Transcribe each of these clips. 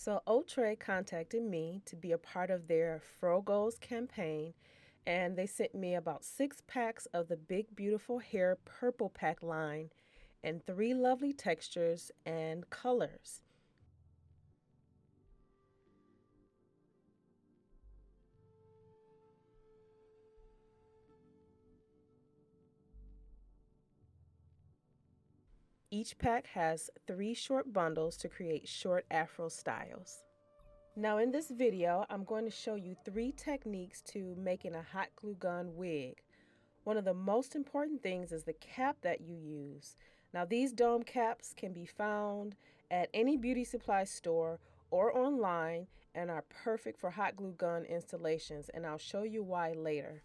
So Outre contacted me to be a part of their Fro Goals campaign, and they sent me about 6 packs of the Big Beautiful Hair Purple Pack line and 3 lovely textures and colors. Each pack has 3 short bundles to create short afro styles. Now in this video, I'm going to show you 3 techniques to making a hot glue gun wig. One of the most important things is the cap that you use. Now these dome caps can be found at any beauty supply store or online and are perfect for hot glue gun installations, and I'll show you why later.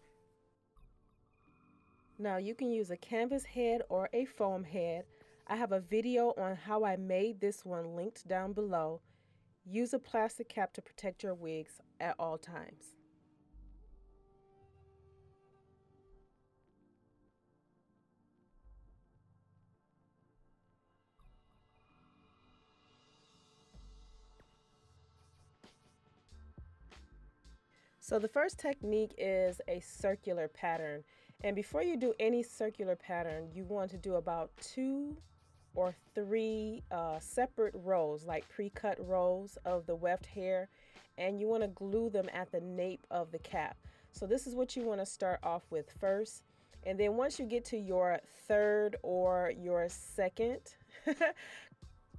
Now you can use a canvas head or a foam head. I have a video on how I made this one linked down below. Use a plastic cap to protect your wigs at all times. So the first technique is a circular pattern. And before you do any circular pattern, you want to do about 2 or 3 separate rows, like pre-cut rows of the weft hair, and you want to glue them at the nape of the cap. So this is what you want to start off with first. And then once you get to your third or your second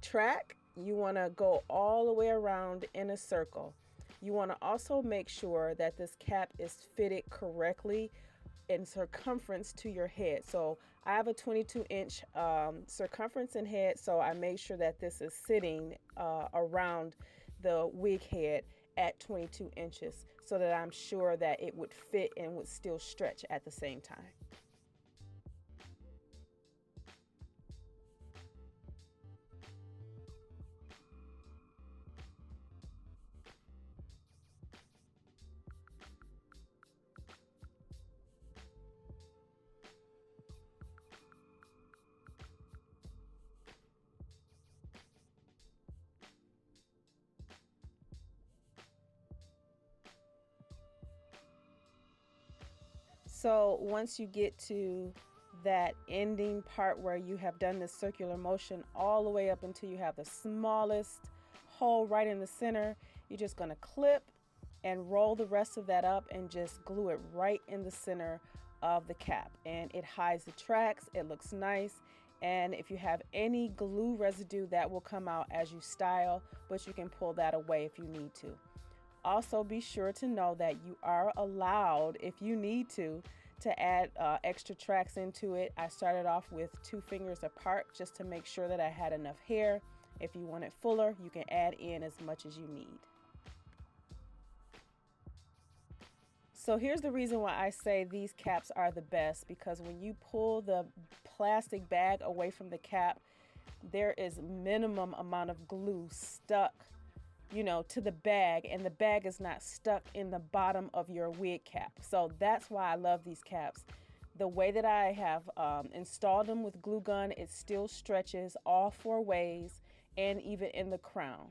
track, you want to go all the way around in a circle. You want to also make sure that this cap is fitted correctly in circumference to your head. So I have a 22-inch circumference in head, so I make sure that this is sitting around the wig head at 22 inches so that I'm sure that it would fit and would still stretch at the same time. So once you get to that ending part where you have done this circular motion all the way up until you have the smallest hole right in the center, you're just going to clip and roll the rest of that up and just glue it right in the center of the cap, and it hides the tracks. It looks nice, and if you have any glue residue, that will come out as you style, but you can pull that away if you need to. Also, be sure to know that you are allowed, if you need to add extra tracks into it. I started off with 2 fingers apart just to make sure that I had enough hair. If you want it fuller, you can add in as much as you need. So here's the reason why I say these caps are the best, because when you pull the plastic bag away from the cap, there is minimum amount of glue stuck, you know, to the bag, and the bag is not stuck in the bottom of your wig cap. So that's why I love these caps. The way that I have installed them with glue gun, it still stretches all 4 ways and even in the crown.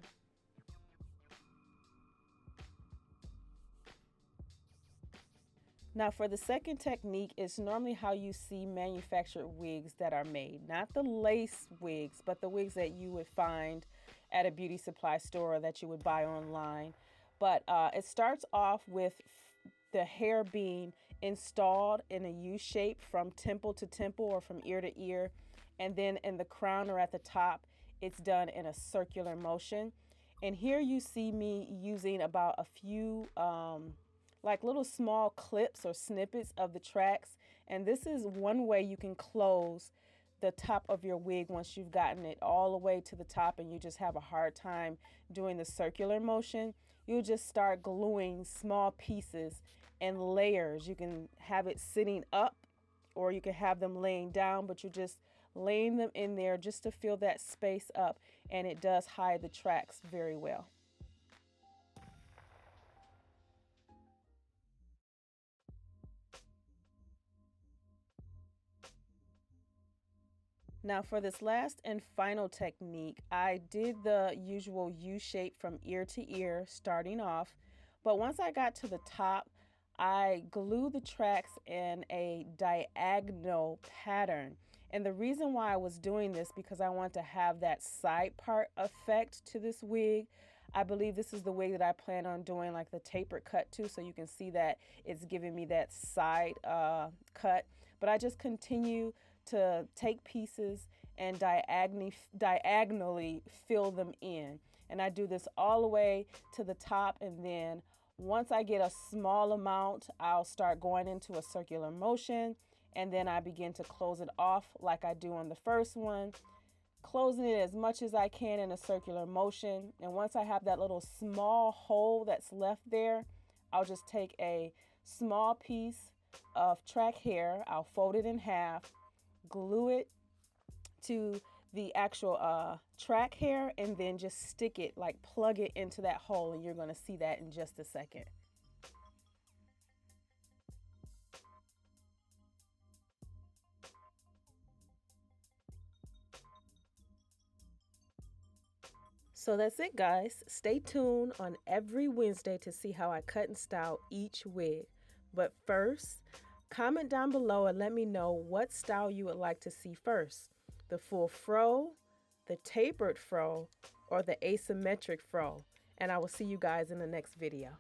Now for the second technique, it's normally how you see manufactured wigs that are made, not the lace wigs, but the wigs that you would find at a beauty supply store or that you would buy online. But it starts off with the hair being installed in a U shape from temple to temple or from ear to ear, and then in the crown or at the top, it's done in a circular motion. And here you see me using about a few like little small clips or snippets of the tracks, and this is one way you can close the top of your wig once you've gotten it all the way to the top and you just have a hard time doing the circular motion. You'll just start gluing small pieces and layers. You can have it sitting up or you can have them laying down, but you're just laying them in there just to fill that space up, and it does hide the tracks very well. Now for this last and final technique, I did the usual U shape from ear to ear starting off, but once I got to the top, I glued the tracks in a diagonal pattern. And the reason why I was doing this because I want to have that side part effect to this wig. I believe this is the wig that I plan on doing like the tapered cut to, so you can see that it's giving me that side cut. But I just continue to take pieces and diagonally fill them in. And I do this all the way to the top, and then once I get a small amount, I'll start going into a circular motion, and then I begin to close it off like I do on the first one, closing it as much as I can in a circular motion. And once I have that little small hole that's left there, I'll just take a small piece of track hair, I'll fold it in half, glue it to the actual track hair, and then just stick it, like plug it into that hole, and you're going to see that in just a second. So that's it, guys. Stay tuned on every Wednesday to see how I cut and style each wig. But first, comment down below and let me know what style you would like to see first. The full fro, the tapered fro, or the asymmetric fro. And I will see you guys in the next video.